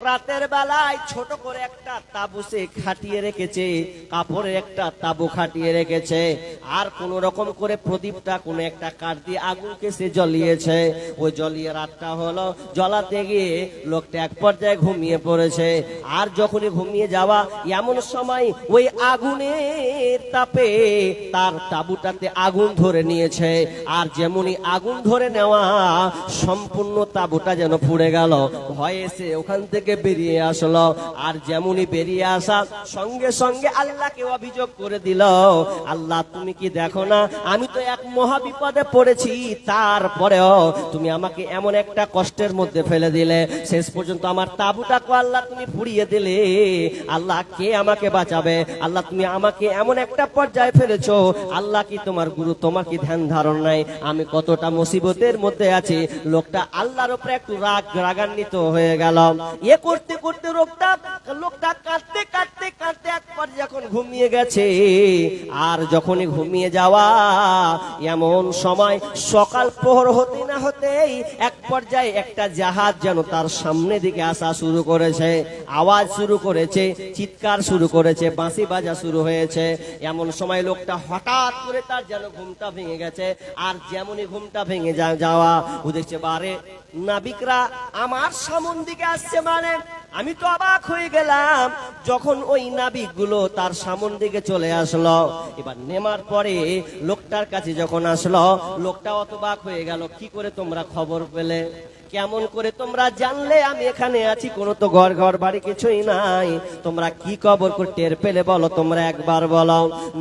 রাতের বেলায় ছোট করে একটা তাবু সে খাটিয়ে রেখেছে, কাপড়ের একটা তাবু খাটিয়ে রেখেছে, আর কোন রকম করে প্রদীপটা কোন একটা কাঠ দিয়ে আগুনকে সে জ্বলিয়েছে। ওই জ্বলিয়ে রাতটা হলো, জ্বলাতে গিয়ে লোকটা এক পর্যায়ে ঘুমিয়ে পড়েছে। আর যখনই ঘুমিয়ে যাওয়া এমন সময় ওই আগুনের তাপে তার তাবুটাতে আগুন ধরে নিয়েছে। আর যেমনই আগুন ধরে নেওয়া সম্পূর্ণ তাবুটা যেন পুড়ে গেল। ভয়ে সে ওখান থেকে বেরিয়ে আসলো। আর যেমনই বেরিয়ে আসা সঙ্গে সঙ্গে আল্লাহকে অভিযোগ করে দিল, আল্লাহ তুমি কি দেখো না আমি তো এক মহা বিপদে পড়েছি, তারপরেও তুমি আমাকে এমন একটা কষ্টের মধ্যে ফেলে দিলে। শেষ পর্যন্ত আমার তাবুটাকে আল্লাহ তুমি পুড়িয়ে দিলে। আল্লাহ কে আমাকে বাঁচাবে? আল্লাহ তুমি আমাকে এমন একটা পর্যায়ে ফেলেছো, আল্লাহ কি তোমার গুরু, তোমার কি ধ্যান ধারণ নাই আমি কতটা মুসিবতের মধ্যে আছি? লোকটা আল্লাহর উপরে একটু রাগান্বিত হয়ে গেল। করতে করতে লোকটা কাঁদতে কাঁদতে কাঁদতে একবার যখন ঘুমিয়ে গেছে। আর যখনই ঘুমিয়ে যাওয়া এমন সময় সকাল প্রহর হতে না হতেই এক পর্যায়ে একটা জাহাজ যেন তার সামনে দিকে আসা শুরু করেছে, আওয়াজ শুরু করেছে, চিৎকার শুরু করেছে, বাঁশি বাজা শুরু হয়েছে। এমন সময় লোকটা হঠাৎ করে তার যেন ঘুমটা ভেঙে গেছে। আর যেমনই ঘুমটা ভেঙে যাওয়া ও দেখছে বারে নাবিকরা আমার সামন দিকে আসছে। মানে আমি তো অবাক হয়ে গেলাম যখন ওই নাবিক গুলো তার সামন দিকে চলে আসলো। এবার নেমার পরে লোকটার কাছে যখন আসলো, লোকটা অবাক হয়ে গেল, কি করে তোমরা খবর পেলে, কেমন করে তোমরা জানলে আমি এখানে আছি? কোনো তো ঘর বাড়ি কিছুই নাই, তোমরা কি খবর করে টের পেলে বলো, তোমরা একবার বলো।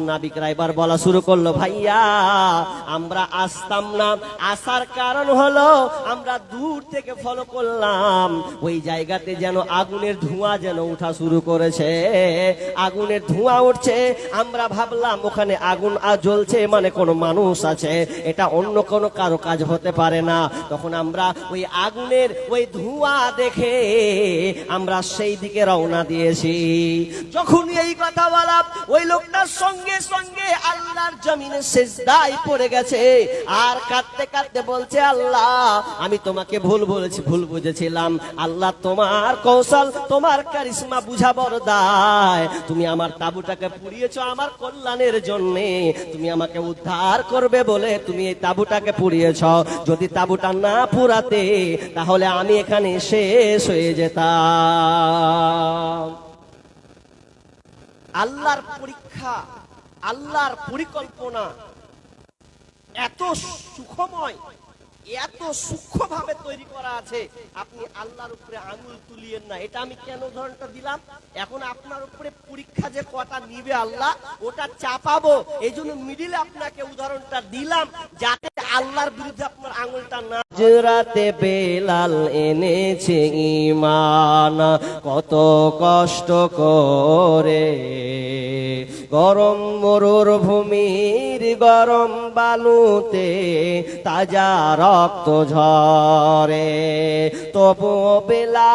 নাবিকরা এবার বলা শুরু করলো, ভাইয়া আমরা আসতাম না, আসার কারণ হলো আমরা দূর থেকে ফলো করলাম, ওই জায়গাতে যেন আগুনের ধোঁয়া যেন উঠা শুরু করেছে, আগুনের ধোঁয়া উঠছে। আমরা ভাবলাম ওখানে আগুন জ্বলছে, মানে কোনো মানুষ আছে, এটা অন্য কোনো কারো কাজ হতে পারে না। তখন আমরা ওই আগুনের ওই ধোঁয়া দেখে আমরা সেই দিকে রওনা দিয়েছি। যখন এই কথা বলা ওই লোকটার সঙ্গে সঙ্গে আল্লাহর জমিনে সিজদায় পড়ে গেছে। আর কাঁদতে কাঁদতে বলছে, আল্লাহ আমি তোমাকে ভুল বলেছি, ভুল বুঝেছিলাম। আল্লাহ তোমার কৌশল, তোমার কারিশমা বুঝাবার দায়, তুমি আমার তাবুটাকে পুড়িয়েছো আমার কল্যাণের জন্য, তুমি আমাকে উদ্ধার করবে বলে তুমি এই তাবুটাকে পুড়িয়েছ। যদি তাবুটা না পুরাতে তাহলে আমি এখানে শেষ হয়ে যেতাম। আল্লাহর পরীক্ষা, আল্লাহর পরিকল্পনা এত সুখময়, এত সূক্ষ্মভাবে তৈরি করা আছে, আপনি আল্লাহর উপরে আঙুল তুলিয়েন না। এটা আমি কেন উদাহরণটা দিলাম? এখন আপনার উপরে পরীক্ষা যে কটা নিবে আল্লাহ, ওটা চাপাবো, এই জন্য মিডিলে আপনাকে উদাহরণটা দিলাম, যাতে আল্লাহর বিরুদ্ধে আপনার আঙুলটা না। হযরতে বেলাল এনেছে ঈমান কত কষ্ট করে, গরম মরুভূমির গরম বালুতে তাজা রক্ত ঝরে, তবু বেলাল,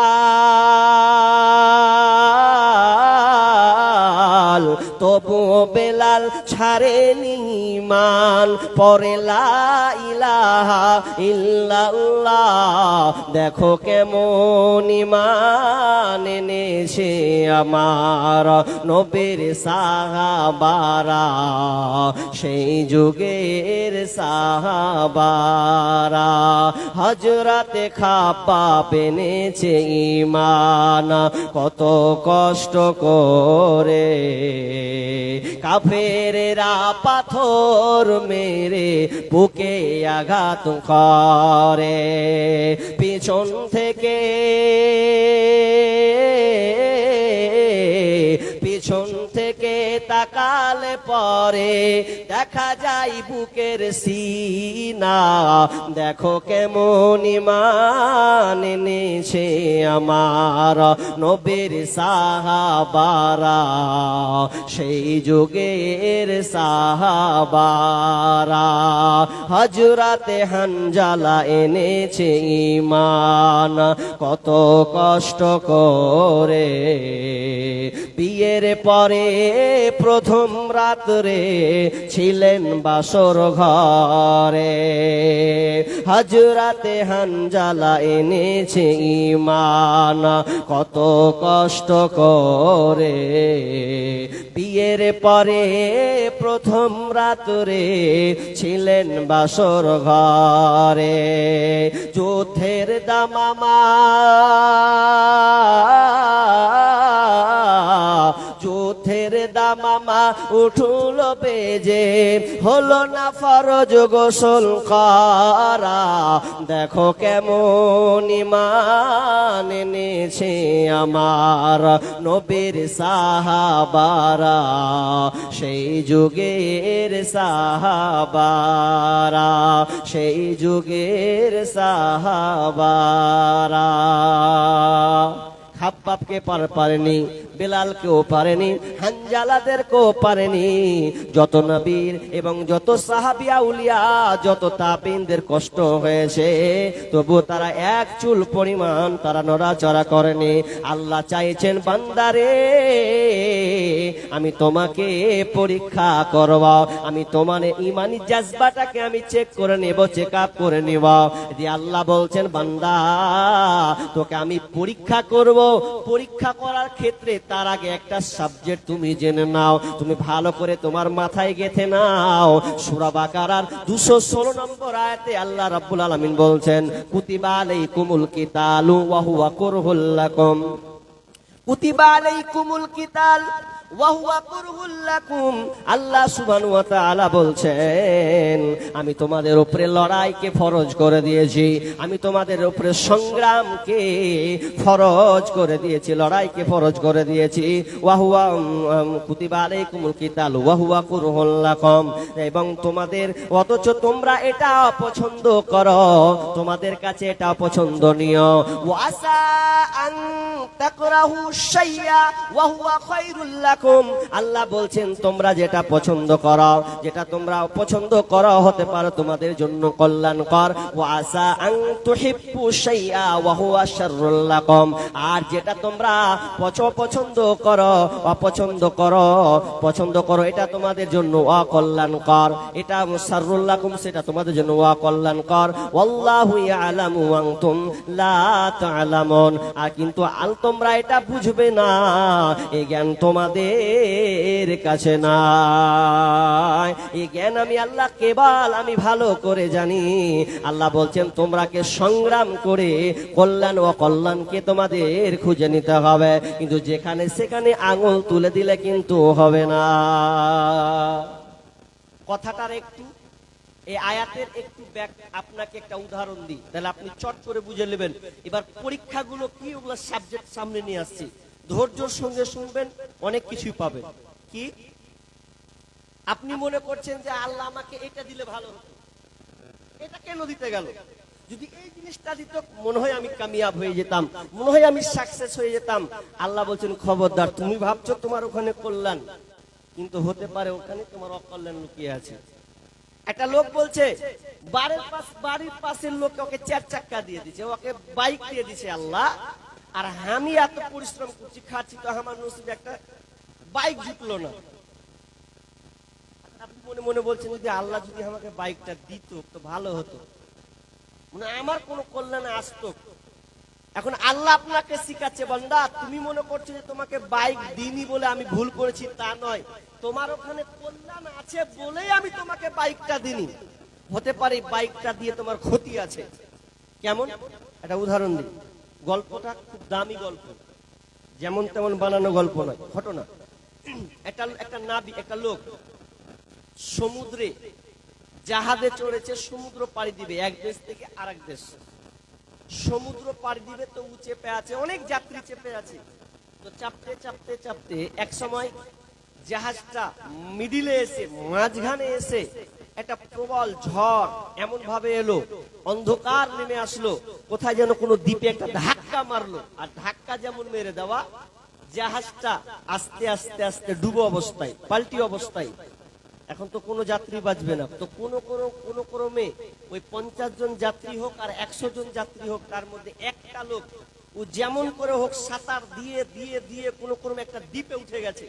তবু বেলাল ছাড়েনি ঈমান, পড়ে লা ইলাহা ইল্লাল্লাহ। দেখো কেমন ঈমান এনেছে আমার নবীর সাহাবারা, সেই যুগের সাহাবারা। হযরতে খাব্বাব এনেছে ঈমান কত কষ্ট করে, কাফেরেরা পাথর মেরে বুকে আঘাত করে, পিছন থেকে পিছন থেকে তাকালে পরে দেখা যায় বুকের সিনা, দেখো কেমন ঈমান এনেছে আমার নবীর সাহাবারা, সেই যুগের সাহাবারা। হযরতে হানজালা এনেছে ঈমান কত কষ্ট করে, বিয়ের পরে প্রথম রাত্রে ছিলেন বাসর ঘরে। হযরতে হানজালা এনেছে ঈমান কত কষ্ট করে, বিয়ের পরে প্রথম রাত্রে ছিলেন বাসর ঘরে। যুদ্ধের দামামা যুদ্ধের দামামা উঠল বেজে, হলো না ফরজ গোসল করা। দেখো কেমন ঈমান এনেছে আমার নবীর সাহাবারা, সেই যুগের সাহাবারা, সেই যুগের সাহাবারা। খাব্বাবকে পারেনি, বেলালকেও পারেনি, হানজালাদেরকেও পারেনি। যত নবীর এবং যত সাহাবী আউলিয়া, যত তাবিনদের কষ্ট হয়েছে, তবু তারা এক চুল পরিমাণ তারা নড়াচড়া করেনি। আল্লাহ চাইছেন বান্দারে আমি তোমাকে পরীক্ষা করব, আমি তোমার ঈমানি জাজবাটাকে আমি চেক করে নেব, চেক আপ করে নেব। যে আল্লাহ বলছেন বান্দা তোকে আমি পরীক্ষা করব, পরীক্ষা করার ক্ষেত্রে তার আগে একটা সাবজেক্ট তুমি জেনে নাও, তুমি ভালো করে তোমার মাথায় গেঁথে নাও। সূরা বাকারার 216 নম্বর আয়াতে আল্লাহ রাব্বুল আলামিন বলছেন কুতিবা আলাইকুমুল কিতালু ওয়া হুয়া কুরহুল লাকুম, কুতিবা আলাইকুমুল কিতাল ওয়া হুয়া কুরহুল লাকুম। আল্লাহ সুবহানাহু ওয়া তাআলা বলছেন আমি তোমাদের উপরে লড়াইকে ফরজ করে দিয়েছি, আমি তোমাদের উপরে সংগ্রামকে ফরজ করে দিয়েছি, লড়াইকে ফরজ করে দিয়েছি। ওয়া হুয়া কুতিবা আলাইকুমুল কিতাল ওয়া হুয়া কুরহুল লাকুম, এবং তোমাদের অথচ তোমরা এটা পছন্দ করো, তোমাদের কাছে এটা পছন্দনীয়। ওয়াসা আন তাকরাহু শাইয়া ওয়া হুয়া খায়রুল লাকুম। আল্লাহ বলছেন তোমরা যেটা পছন্দ করো, যেটা তোমরা পছন্দ করো হতে পারে তোমাদের জন্য কল্যাণকর। ওয়াসা আন তুহিব্বু শাইআ ওয়া হুয়া শাররুল লাকুম, আর যেটা তোমরা পছন্দ করো, অপছন্দ করো, পছন্দ করো এটা তোমাদের জন্য অকল্যাণকর, এটা শাররুল লাকুম সেটা তোমাদের জন্য অকল্যাণকর। ওয়াল্লাহু ইয়ালামু ওয়া আনতুম লা তা'লামুন, আর কিন্তু তোমরা এটা বুঝবে না, এই জ্ঞান তোমাদের কাছে নাই, এই জ্ঞান আমি আল্লাহ কেবল আমি ভালো করে জানি। আল্লাহ বলছেন তোমরাকে সংগ্রাম করে কল্যাণ ও অকল্যাণকে তোমাদের খুঁজে নিতে হবে, কিন্তু যেখানে সেখানে আঙুল তুলে দিলে কিন্তু হবে না। কথাটার একটু এই আয়াতের একটু আপনাকে একটা উদাহরণ দিই, তাহলে আপনি চট করে বুঝে নেবেন। এবার পরীক্ষাগুলো কি ওগুলো সাবজেক্ট সামনে নিয়ে আসছি, ধৈর্যের সঙ্গে শুনবেন, অনেক কিছুই পাবেন। কি আপনি মনে করছেন যে আল্লাহ আমাকে এটা দিলে ভালো হতো, এটা কেন দিতে গেল? যদি এই জিনিসটা দিত মনে হয় আমি কামিয়াব হয়ে যেতাম, মনে হয় আমি সাকসেস হয়ে যেতাম। আল্লাহ বলছেন খবরদার, তুমি ভাবছো তোমার ওখানে কল্যাণ, কিন্তু হতে পারে ওখানে তোমার অকল্যাণ লুকিয়ে আছে। একটা লোক বলছে বাড়ির পাশের লোক ওকে 4 চাক্কা দিয়ে দিয়েছে, ওকে বাইক দিয়ে দিয়েছে আল্লাহ, আর আমি এত পরিশ্রম করছি খাচ্ছি, তো আমার নসিবে একটা বাইক জুটলো না। আপনি মনে মনে বলছেন যদি আল্লাহ যদি আমাকে বাইকটা দিত তো ভালো হতো, মানে আমার কোনো কল্যাণে আসতো। এখন আল্লাহ আপনাকে শিখাচ্ছে বান্দা, তুমি মনে করছো যে তোমাকে বাইক দিইনি বলে আমি ভুল করেছি, তা নয়, তোমার ওখানে কল্যাণ আছে বলেই আমি তোমাকে বাইকটা দিইনি। হতে পারে বাইকটা দিয়ে তোমার ক্ষতি আছে। কেমন একটা উদাহরণ দিই, গল্পটা খুব দামি গল্প, যেমন তেমন বানানো গল্প নয়, ঘটনা। একটা লোক সমুদ্রে জাহাজে চড়েছে, সমুদ্র পাড়ি দিবে এক দেশ থেকে আরেক দেশ। সমুদ্র পাড়ি দিবে তো চেপে আছে, অনেক যাত্রী চেপে আছে, তো চাপতে চাপতে চাপতে এক সময় জাহাজটা মিডিলে এসে মাঝখানে এসে একটা প্রবল ঝড় এমন ভাবে এলো, অন্ধকার নেমে আসলো, কোথায় যেন কোনো দ্বীপে একটা ধাক্কা মারলো, আর ধাক্কা যেমন মেরে দেওয়া জাহাজটা আস্তে আস্তে আস্তে ডুবো অবস্থায়, পাল্টি অবস্থায়। এখন তো কোনো যাত্রী বাঁচবে না, তো কোনো ক্রমে ওই 50 জন যাত্রী হোক আর 100 জন যাত্রী হোক, তার মধ্যে একটা লোক ও যেমন করে হোক সাঁতার দিয়ে দিয়ে দিয়ে কোনো ক্রমে একটা দ্বীপে উঠে গেছে।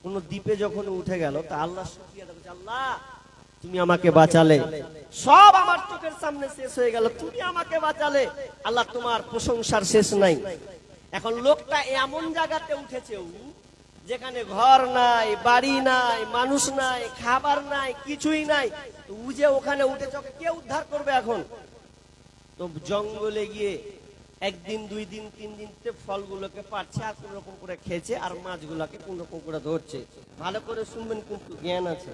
কোন দ্বীপে যখন উঠে গেল তা আল্লাহ শুকরিয়া আদায় করছে, আল্লাহ তুমি আমাকে বাঁচালে, সব আমার চোখের সামনে শেষ হয়ে গেল, তুমি আমাকে বাঁচালে, আল্লাহ তোমার প্রশংসার শেষ নাই। এখন লোকটা এমন জায়গাতে উঠেছে যেখানে ঘর নাই, বাড়ি নাই, মানুষ নাই, খাবার নাই, কিছুই নাই। তো ও যে ওখানে উঠেছে ওকে কে উদ্ধার করবে এখন? তো জঙ্গলে গিয়ে একদিন, 2 দিন, 3 দিন ফলগুলোকে পাচ্ছে আর কোন রকম করে খেয়েছে, আর মাছগুলোকে কোন রকম করে ধরছে। ভালো করে শুনবেন, কিন্তু জ্ঞান আছে।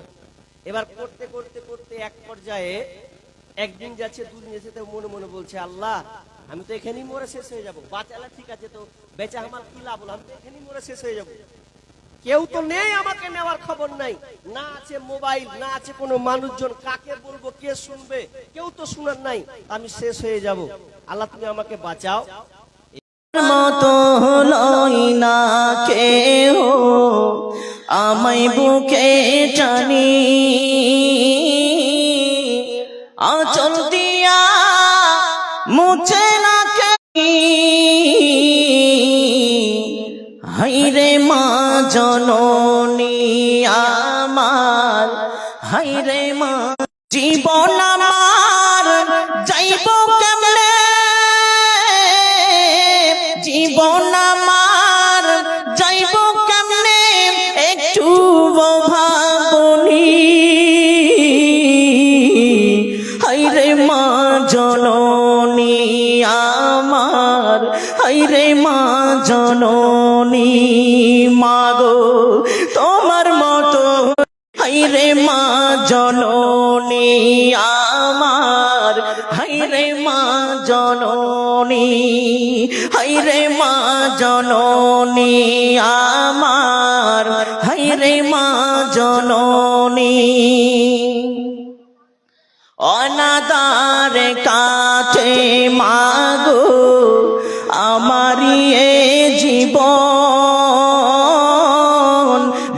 এবার করতে করতে করতে এক পর্যায়ে একদিন যাচ্ছে, 2 দিন যাচ্ছে, তো মনে মনে বলছে, আল্লাহ আমি তো এখানেই মরে শেষ হয়ে যাবো, বাঁচালে ঠিক আছে, তো বেঁচে আমার কি লাভ হলো, আমি তো এখানেই মরে শেষ হয়ে যাবো, কেউ তো নেই আমাকে নেওয়ার খবর নাই, না আছে মোবাইল, না আছে কোনো মানুষজন, কাকে বলবো, কে শুনবে, কেউ তো শোনার নাই, আমি শেষ হয়ে যাব, আল্লাহ তুমি আমাকে বাঁচাও। মতো লই না কেহ আমায় বুকে টানি, আঁচল দিয়া মুছে না কে, হাইরে মা জননী আমার, হাইরে মা জীবন আমার যাইব কেমনে, জীবন আমার যাইব কেমনে একটু ভাবনি, হাইরে মা জননী আমার, হাইরে মা জননী, মাগো তোমার মতো, হাইরে মা জননী আমার, হাইরে মা জননী, হাইরে মা জননী আমার, হাইরে মা জননী, অনাদার কাছে মাগো আমারি এ জীবন,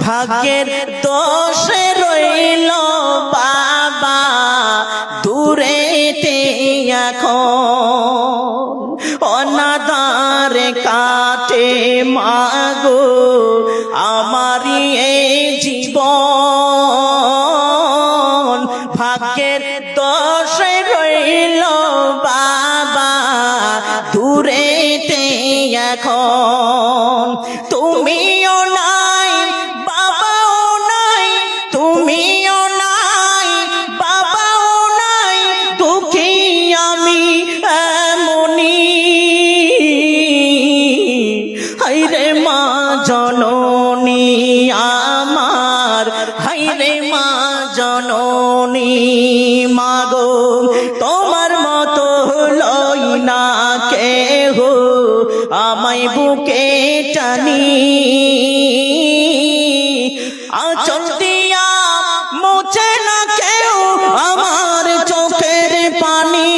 ভাগ্যের দোষে রইল বাবা দূরেতে এখন, অনাদার কাটে মাগো আমারি এ জীবন, ভাগ্যের দোষে রইল বাবা দূরেতে এখন, তুমিও নাই বাবাও নাই, তুমিও নাই বাবাও নাই, দুঃখী আমি এমনি, হাইরে মা জননী আমার, হাইরে মা জননী, মাগো তোমার মতো লই না কেহ আমায় বুকে টানি, আঁচল দিয়া মুছে না কেউ আমার চোখের পানি,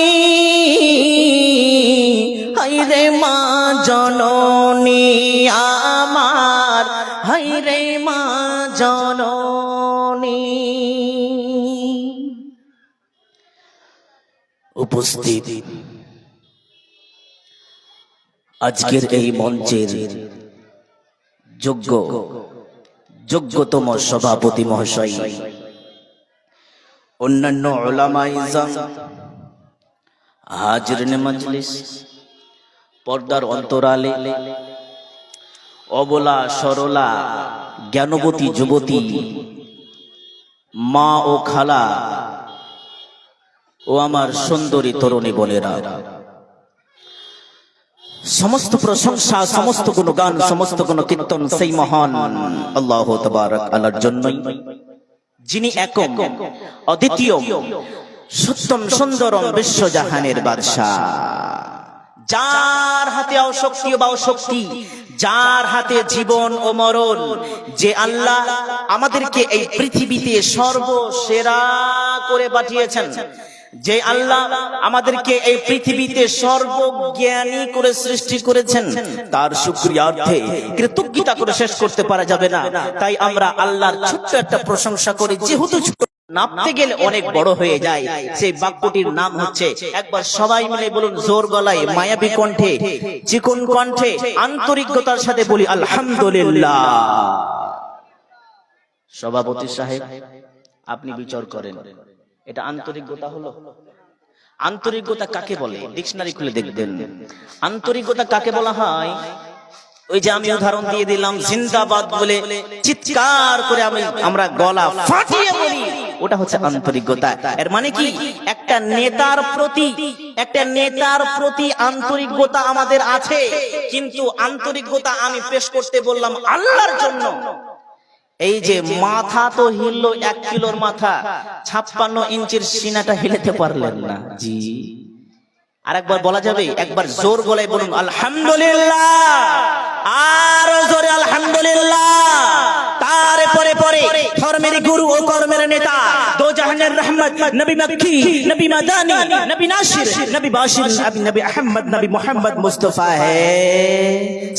হাইরে মা জননী আমার, হাইরে মা জননী। উপস্থিত আজকের এই মঞ্চের যোগ্যতম সভাপতি মহাশয়, অন্যান্য উলামায়ে ইজম, হাজিরিন মজলিস, পর্দার অন্তরালে অবলা সরলা জ্ঞানবতী যুবতী মা ও খালা ও আমার সুন্দরী তরুণী বোনেরা, সমস্ত প্রশংসা, সমস্ত গুণগান, সমস্ত গুণ কীর্তন সেই মহান আল্লাহ তাবারক আল্লাহর জন্যই, যিনি একক অদ্বিতীয় সত্যম সুন্দরম বিশ্বজাহানের বাদশা, যার হাতে অশক্তি বা শক্তি, যার হাতে জীবন ও মরণ, যে আল্লাহ আমাদেরকে এই পৃথিবীতে সর্বসেরা করে পাঠিয়েছেন, যে আল্লাহ আমাদেরকে এই পৃথিবীতে সর্বজ্ঞানী করে সৃষ্টি করেছেন, তার শুকরিয়ার্থে কৃতজ্ঞতা করে শেষ করতে পারা যাবে না। তাই আমরা আল্লাহর ছোট্ট একটা প্রশংসা করি, যেহেতু নামতে গেলে অনেক বড় হয়ে যায়। সেই বাক্যটির নাম হচ্ছে, একবার সবাই মিলে বলুন জোর গলায়, মায়াবী কণ্ঠে, চিকন কণ্ঠে, আন্তরিকতার সাথে বলি আলহামদুলিল্লাহ। সভাপতি সাহেব, আপনি বিচার করেন, এটা আন্তরিকতা হলো? আন্তরিকতা কাকে বলে? ডিকশনারি খুলে দেখবেন। আন্তরিকতা কাকে বলা হয়? ওই যে আমি উদাহরণ দিয়ে দিলাম, জিন্দাবাদ বলে চিৎকার করে আমরা গলা ফাটিয়ে বলি, ওটা হচ্ছে আন্তরিকতা। এর মানে কি? একটা নেতার প্রতি আন্তরিকতা আমাদের আছে, কিন্তু আন্তরিকতা আমি পেশ করতে বললাম আল্লাহর জন্য। এই যে মাথা তো হিললো 1 কিলোর মাথা, 56 ইঞ্চির সিনাটা হিলাতে পারলেন না। জি, আরেকবার বলা যাবে? একবার জোর গলায় বলুন আলহামদুলিল্লাহ, আরো জোরে আলহামদুলিল্লাহ। তারপরে পরে ধর্মের গুরু ও কর্মের নেতা, দো জাহানের রহমত, নবী মক্কি, নবী মাদানী, নবী নাসির, নবী বাশির, নবী আহমদ, নবী মুহাম্মদ মুস্তাফা হে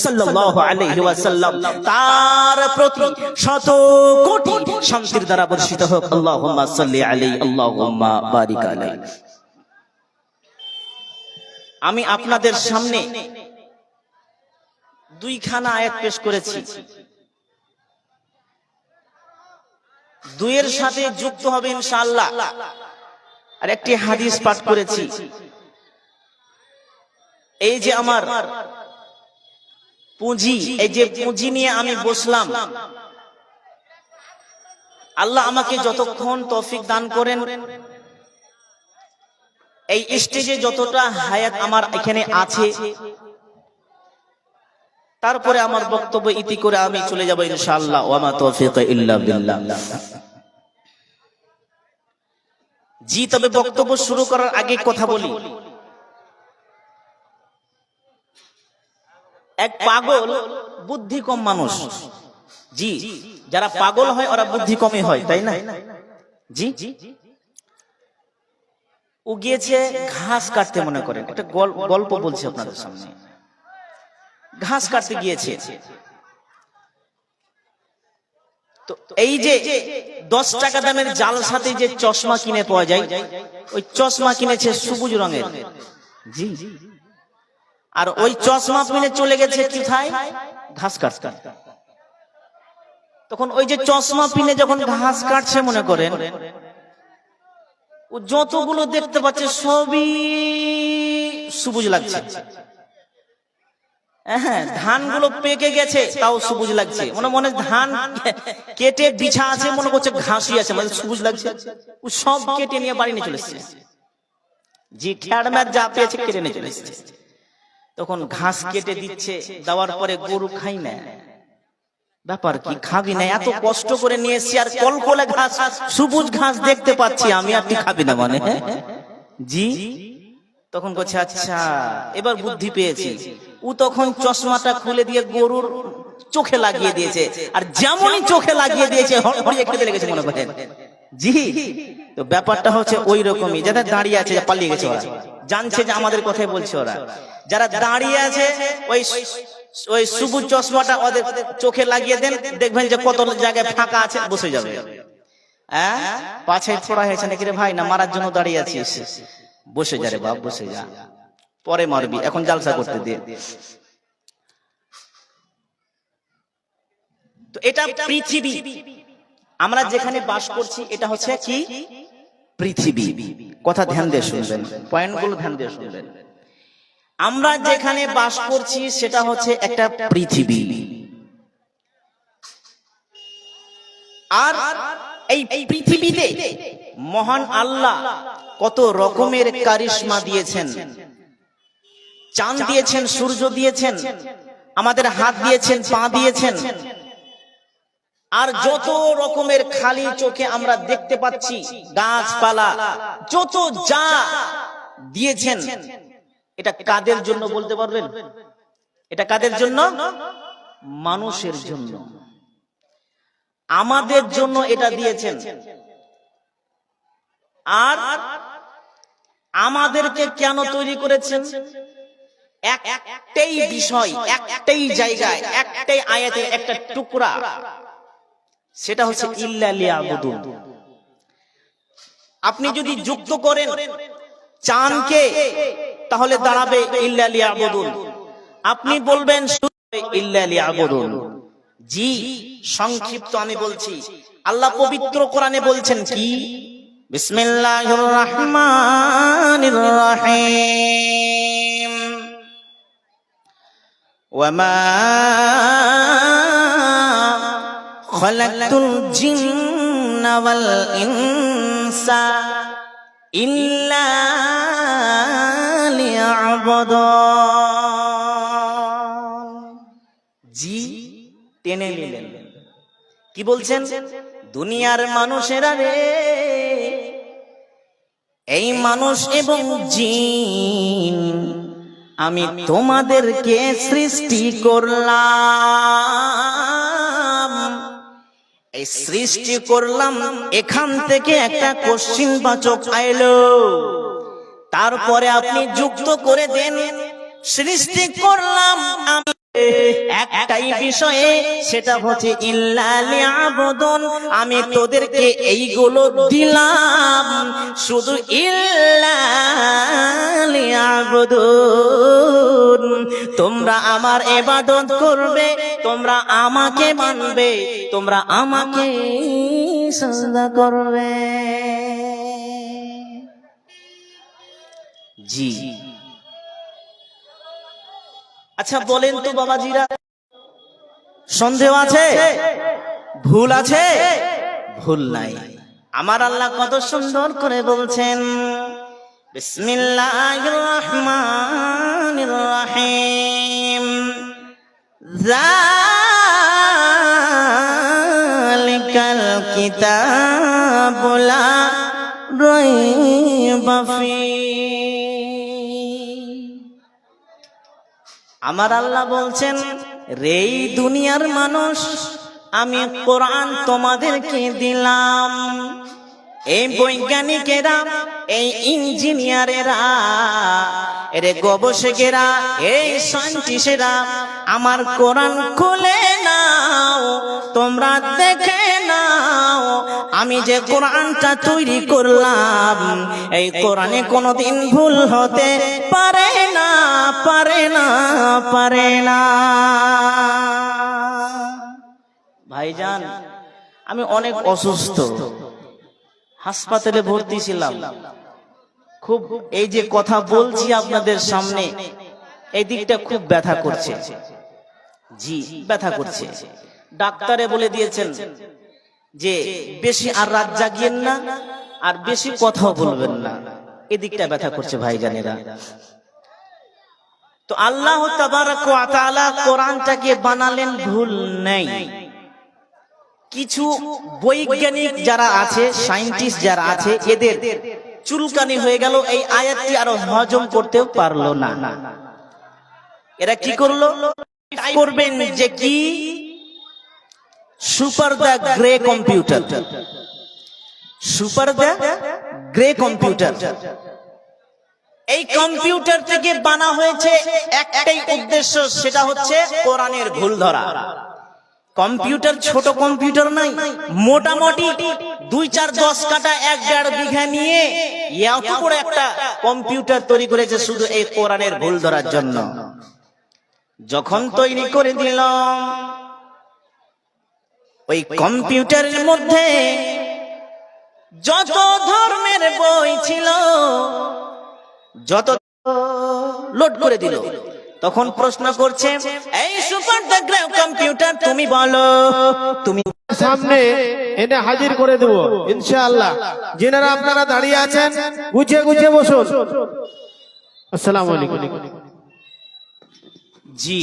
সাল্লাল্লাহু আলাইহি ওয়াসাল্লাম, তার প্রতি শত কোটি শান্তির দ্বারা বর্ষিত হোক। আল্লাহুম্মা সাল্লি আলাইহি, আল্লাহুম্মা বারিক আলাইহি। আমি আপনাদের সামনে 2খানা আয়াত পেশ করেছি, 2 এর সাথে যুক্ত হবে ইনশাআল্লাহ আর একটি হাদিস পাঠ করেছি। এই যে আমার পুঁজি, এই যে পুঁজি নিয়ে আমি বসলাম, আল্লাহ আমাকে যতক্ষণ তৌফিক দান করেন, এই স্টেজে যতটা হায়াত আমার এখানে আছে, তারপরে আমার বক্তব্য ইতি করে আমি চলে যাব ইনশাআল্লাহ। ওয়া মা তৌফিক ইল্লা বিল্লাহ। জি, তবে বক্তব্য শুরু করার আগে কথা বলি। এক পাগল বুদ্ধি কম মানুষ, জি, যারা পাগল হয় ওরা বুদ্ধি কমই হয়, তাই না? জি, ও গিয়েছে ঘাস কাটতে, মনে করেন একটা গল্প বলছি আপনাদের সামনে। ঘাস কাটতে গিয়েছে, তো এই যে 10 টাকা দামের জাল সাথে যে চশমা কিনে পাওয়া যায়, ওই চশমা কিনেছে সবুজ রঙের, জি, আর ওই চশমা কিনে চলে গেছে কোথায়? ঘাস কাটতে। তখন ওই যে চশমা পিনে যখন ঘাস কাটছে, মনে করেন ও যতগুলো দেখতে পাচ্ছে সবই সবুজ লাগছে। হ্যাঁ, ধানগুলো পেকে গেছে তাও সবুজ লাগছে, মনে ধান কেটে বিছা আছে, মনে করছে ঘাসই আছে, মানে সবুজ লাগছে। ও সব কেটে নিয়ে বাড়ি নিয়ে চলে এসেছে, জি, খেড়ম্যার যা পেয়েছে কেটে নিয়ে চলে এসেছে। তখন ঘাস কেটে দিচ্ছে, দেওয়ার পরে গরু খাই না। ব্যাপার কি, খাবি না? এত কষ্ট করে নিয়ে এসছি, আর কলকলে ঘাস, সবুজ ঘাস দেখতে পাচ্ছি আমি, আর তুই খাবি না মানে? জি, তখন বলছে আচ্ছা এবার বুদ্ধি পেয়েছি। ও তখন চশমাটা খুলে দিয়ে গরুর চোখে লাগিয়ে দিয়েছে, আর যেমনই চোখে লাগিয়ে দিয়েছে হড়হড়িয়ে খেতে লেগেছে, মনে করেন। জি, তো ব্যাপারটা হচ্ছে ওই রকমই। যারা দাঁড়িয়ে আছে, পালিয়ে গেছে, ওরা জানছে যে আমাদের কথাই বলছে ওরা। যারা দাঁড়িয়ে আছে, ওই সবুজ চশমাটা ওদের চোখে লাগিয়ে দেন, দেখবেন যে কত জায়গায় ফাঁকা আছে, বসে যাবে। হ্যাঁ, পাছে ছোড়া হয়েছে নাকি রে ভাই? না, মারার জন্য দাঁড়িয়ে আছিস? বসে যা রে বাপ, বসে যা, পরে মারবি, এখন জালসা করতে দে। তো এটা পৃথিবী, আমরা যেখানে বাস করছি এটা হচ্ছে কি? পৃথিবী। কথা ধ্যান দিয়ে শুনবেন, পয়েন্টগুলো ধ্যান দিয়ে শুনবেন। আমরা যেখানে বাস করছি সেটা হচ্ছে একটা পৃথিবী, আর এই পৃথিবীতে মহান আল্লাহ কত রকমের কারিশমা দিয়েছেন। চাঁদ দিয়েছেন, সূর্য দিয়েছেন, আমাদের হাত দিয়েছেন, পা দিয়েছেন, আর যত রকমের খালি চোখে আমরা দেখতে পাচ্ছি, গাছপালা, যত যা দিয়েছেন, এটা কাদের জন্য বলতে পারবেন? এটা কাদের জন্য? মানুষের জন্য, আমাদের জন্য এটা দিয়েছেন। আর আমাদেরকে কেন তৈরি করেছেন? একটাই বিষয়, একটাই জায়গায়, একটাই আয়াতের একটা টুকরা, সেটা হচ্ছে ইল্লা লিয়াবুদুন। আপনি যদি যুক্ত করেন চাঁদকে, তাহলে দাঁড়াবে ইল্লা লিয়াবুদুন। আপনি বলবেন ইল্লা লিয়াবুদুন। জি, সংক্ষিপ্ত আমি বলছি, আল্লাহ পবিত্র কোরআনে বলছেন কি? বিসমিল্লাহির রহমানির রহিম। ওয়ামা খালাকতুল জিন্না ওয়াল ইনসা ইল্লা লিয়াবুদুন। জি টেনে নিলেন। কি বলছেন? দুনিয়ার মানুষেরা রে, এই মানুষ এবং জিন আমি তোমাদেরকে সৃষ্টি করলাম। এই সৃষ্টি করলাম, এখান থেকে একটা কোশ্চিনবাচক আইলো, তারপরে আপনি যুক্ত করে দেন সৃষ্টি করলাম আমি একটাই বিষয়ে, সেটা হচ্ছে ইল্লা লিয়াবুদুন। আমি তোদেরকে এইগুলো দিলাম, শুধু ইল্লা লিয়াবুদুন। তোমরা আমার ইবাদত করবে, তোমরা আমাকে মানবে, তোমরা আমাকে সিজদা করবে। জি আচ্ছা বলেন তো বাবাজিরা, সন্দেহ আছে? ভুল আছে? ভুল নাই। আমার আল্লাহ কত সুন্দর করে বলছেন, বিসমিল্লাহির রহমানির রহিম। যালিকাল কিতাবু লা রাইবা ফীহি। আমার আল্লাহ বলছেন, রে দুনিয়ার মানুষ, আমি কোরআন তোমাদেরকে দিলাম। এই বৈজ্ঞানিকেরা, এই ইঞ্জিনিয়ারেরা, এরে গবেষকেরা, এই সায়েন্টিস্টেরা, আমার কোরআন খুলে নাও, তোমরা দেখে নাও, আমি যে কোরআনটা তৈরি করলাম, এই কোরআনে কোনোদিন ভুল হতে পারে না, পারে না, পারে না। ভাইজান, আমি অনেক অসুস্থ, হাসপাতালে ভর্তি ছিলাম। খুব এই যে কথা বলছি আপনাদের সামনে, এই দিকটা খুব ব্যথা করছে। জি ব্যথা করছে। ডাক্তারে বলে দিয়েছেন যে বেশি আর রাত জাগিয়েন না, আর বেশি কথাও বলবেন না। এই দিকটা ব্যথা করছে ভাইজানেরা। তো আল্লাহ তাবারক ওয়া তাআলা কোরআনটাকে বানালেন, ভুল নেই। কিছু বৈজ্ঞানিক যারা আছে, সায়েন্টিস্ট যারা আছে, এদের চুলকানি হয়ে গেল, এই আয়াতটি আরো হজম করতেও পারলো না। এরা কি করলো? করবেন যে কি super the grey computer, super the grey computer. এই কম্পিউটার থেকে বানা হয়েছে একটাই উদ্দেশ্য, সেটা হচ্ছে কোরআনের ভুল ধরা। কম্পিউটার ছোট কম্পিউটার নাই, মোটামুটি 2-4-10 কাটা 1-1.5 বিঘা নিয়ে এত বড় একটা কম্পিউটার তৈরি করেছে শুধু এই কোরআনের ভুল ধরার জন্য। যখন তৈরি করে দিল, ওই কম্পিউটারের মধ্যে যত ধর্মের বই ছিল, যত লোড করে দিল। তখন প্রশ্ন করছে, এই সুপার দ্য গ্রে কম্পিউটার, তুমি বলো, তুমি সামনে এনে হাজির করে দেব ইনশাআল্লাহ। যিনারা আপনারা দাঁড়িয়ে আছেন, গুছিয়ে গুছিয়ে বসুন। আসসালামু আলাইকুম। জি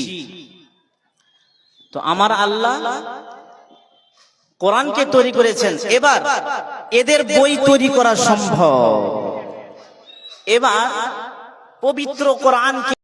তো আমার আল্লাহ কোরআনকে তৈরি করেছেন, এবার এদের বই তৈরি করা সম্ভব। এবার পবিত্র কোরআনকে